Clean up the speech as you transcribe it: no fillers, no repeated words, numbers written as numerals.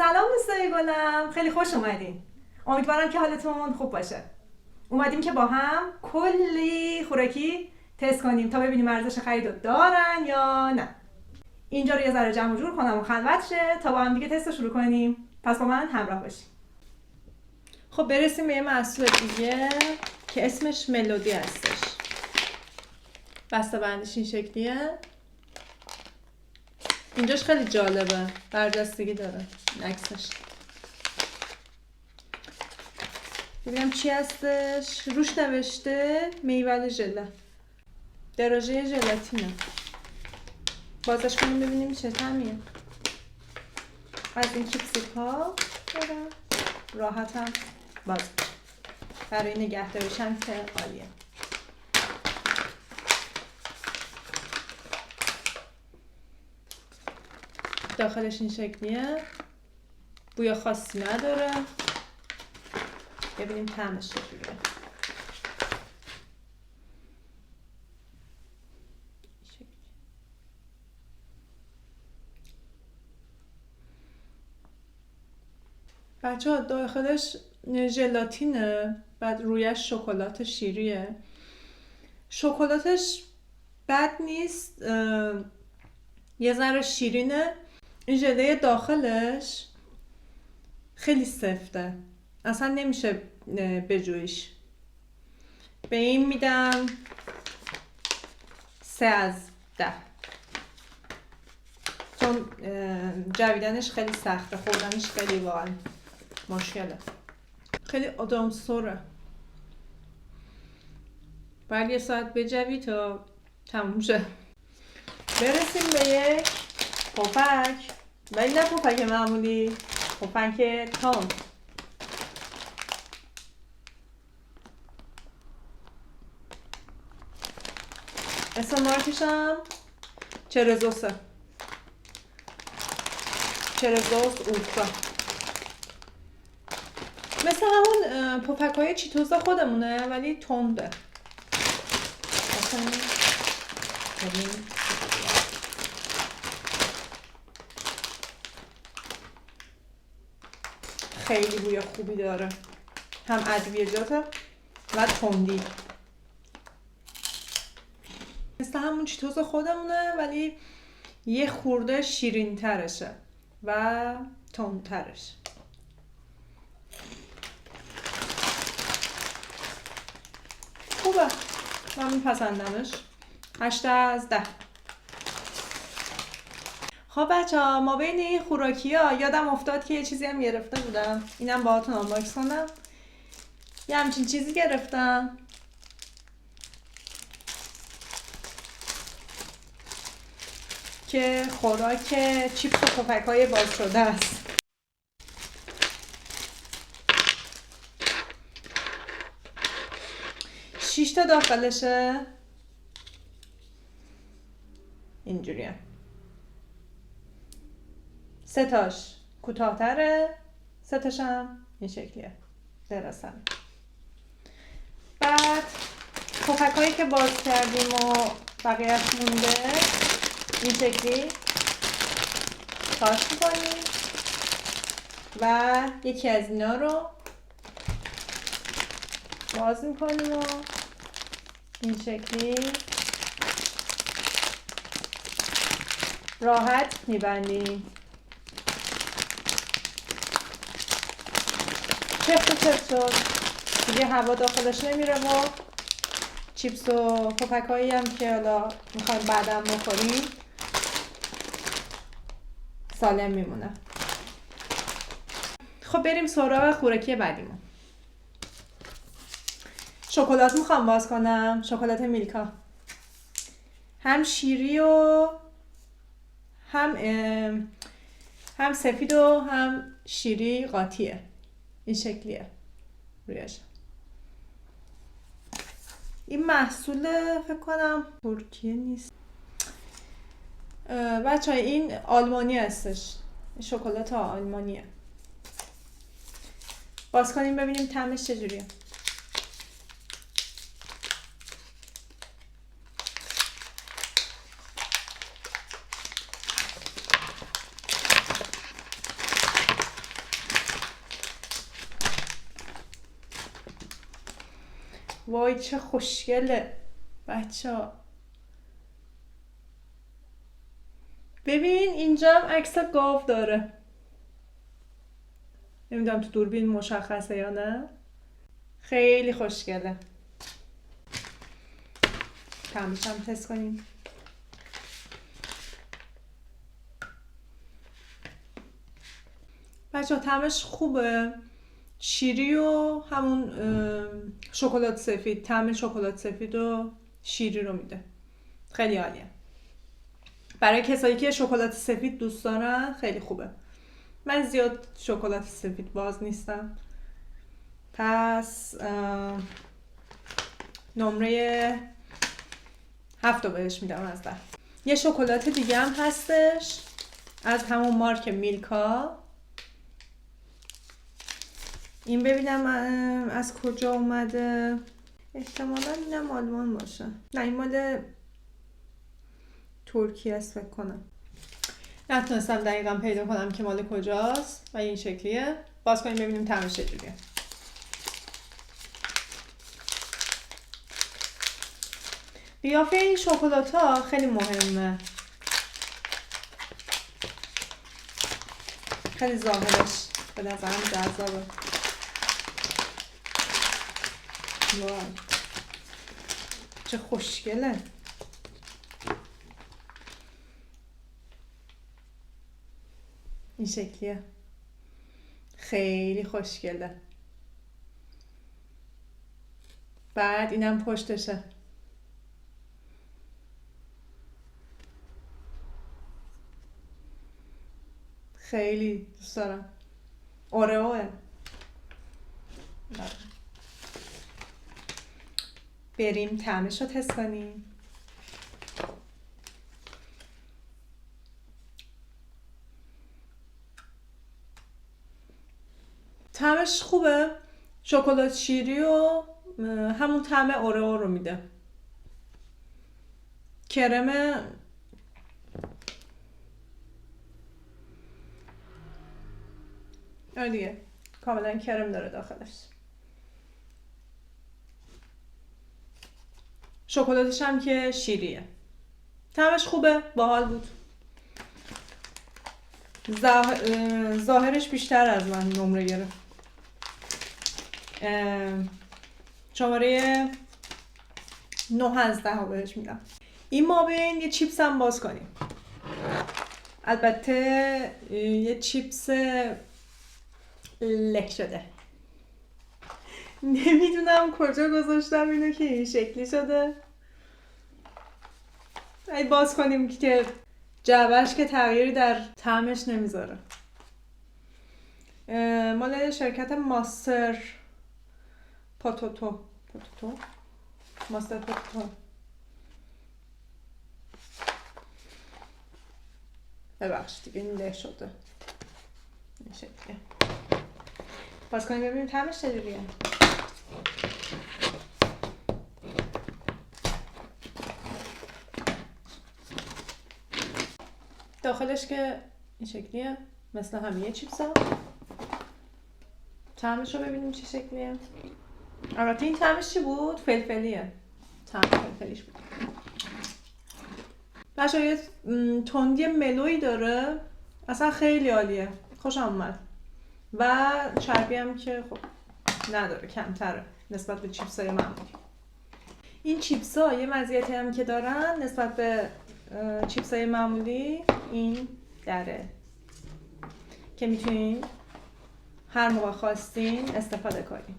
سلام دوستای گلم، خیلی خوش اومدین. امیدوارم که حالتون خوب باشه. اومدیم که با هم کلی خوراکی تست کنیم تا ببینیم ارزش خرید رو دارن یا نه. اینجا رو یه ذره جمع و جور کنم و خلوت شه تا با هم دیگه تست رو شروع کنیم. پس با من همراه باشین. خب برسیم به یه محصول دیگه که اسمش ملودی هستش. بسته بندیش این شکلیه. اینجاش خیلی جالبه، برجستگی داره عکسش. ببینم چی هستش. روش نوشته میول ژله، دراژه ژلاتینه. بازش کنیم ببینیم چه طعمیه. از این چیپسی ها داره، راحتم باز برای نگهداریش هم که عالیه. داخلش این شکلیه، بوی خاصی نداره. ببینیم طعمش چجوریه. بچه‌ها داخلش ژلاتینه، بعد رویش شکلات شیریه. شکلاتش بد نیست، یه ذره شیرینه. این ژله داخلش خیلی سفته، اصلا نمیشه بجویش. به این میدم 3 از 10، چون جویدنش خیلی سخته، خوردنش خیلی واقعا مشکله. خیلی آدم سوره، باید 1 ساعت بجوی تا تموم شه. برسیم به یک پفک، ولی نه پفک معمولی، پفک تند. اسم مارکش هم چرزوسه، چرزوس اولترا. مثل همون پفک های چیتوزا خودمونه ولی تنده. خیلی بوی خوبی داره، هم ادویه‌جاته و تندی. مثل همون چیتوز خودمونه ولی یه خورده شیرین ترشه و تندترش. خوبه، من میپسندمش. 8 از 10. خب بچه ها، ما بین این خوراکی ها یادم افتاد که یه چیزی هم گرفته بودم. اینم باهاتون آنباکس کنم. یه همچین چیزی گرفتم که خوراک چیپس و پفک های باز شده است. شش تا داخلشه، اینجوریه. 3 تاش کوتاه‌تره، 3 تاش هم این شکلیه درستم. بعد پفک هایی که باز کردیم و بقیه‌اش مونده این شکلی تاش می‌کنیم و یکی از اینا رو باز می‌کنیم و این شکلی راحت می‌بندیم. چفت شد دیگه، هوا داخلش نمیره و چیپس و پفک هایی هم که حالا میخوایم بعدم بخوریم سالم میمونه. خب بریم سراغ خوراکی بعدیمون. شکلات میخوام باز کنم، شکلات میلکا. هم شیری و هم سفید و هم شیری قاطیه. این شکلیه رویش. این محصول فکر کنم ترکیه نیست بچه ها، این آلمانی هستش. شکلات آلمانیه. باز کنیم ببینیم طعمش چجوریه. وای چه خوشگله بچه ها. ببین اینجا هم عکس گاو داره. نمیدونم تو دوربین مشخصه یا نه. خیلی خوشگله. طعمش هم تست کنیم. بچه ها طعمش خوبه. شیری و همون شکلات سفید، طعم شکلات سفید و شیری رو میده. خیلی عالیه. برای کسایی که شکلات سفید دوست دارن خیلی خوبه. من زیاد شکلات سفید باز نیستم. پس نمره 7 بهش میدم از 10. یه شکلات دیگه هم هستش از همون مارک میلکا. این ببینم از کجا اومده. احتمالا اینم آلمان باشه. نه این مال ترکیه است فکر کنم. نتونستم دقیقا پیدا کنم که مال کجاست و این شکلیه. باز کنیم ببینیم طعمش چجوریه. قیافه این شکلات ها خیلی مهمه. خیلی ظاهرش به نظرم جذابه. وای چه خوشگله. این شکلیه. خیلی خوشگله. بعد اینم پشتشه. خیلی دوست دارم. اوریوه. بریم طعمش رو تست کنیم. طعمش خوبه. شکلات شیری و همون طعم اوریو رو میده. کرم دیگه کاملا کرم داره داخلش. شکلاتش هم که شیریه. طعمش خوبه. باحال بود. ظاهرش بیشتر از من نمره گرفت. شماره 9 از 10 بهش میدم. این ما بین یه چیپس هم باز کنیم. البته یه چیپس له شده. نمیدونم کجا گذاشتم اینو که این شکلی شده. ای باز کنیم که جعبهش که تغییری در طعمش نمیذاره. مال شرکت ماستر پوتاتو. ماستر پوتاتو. ببخشید دیگه این له شده. این شکلیه. باز کنیم ببینیم طعمش چجوریه. داخلش که این شکلیه مثل همه چیپس ها. طعمش رو ببینیم چه شکلیه. البته این طعمش چی بود؟ فلفلیه. طعم فلفلیش بود. بچه یه تندی ملویی داره. اصلا خیلی عالیه. خوشم اومد. و چربی هم که خب نداره، کمتره نسبت به چیپس های معمولی. این چیپس ها یه مزیتی هم که دارن نسبت به چیپس های معمولی این داره که میتونین هر موقع خواستین استفاده کنین.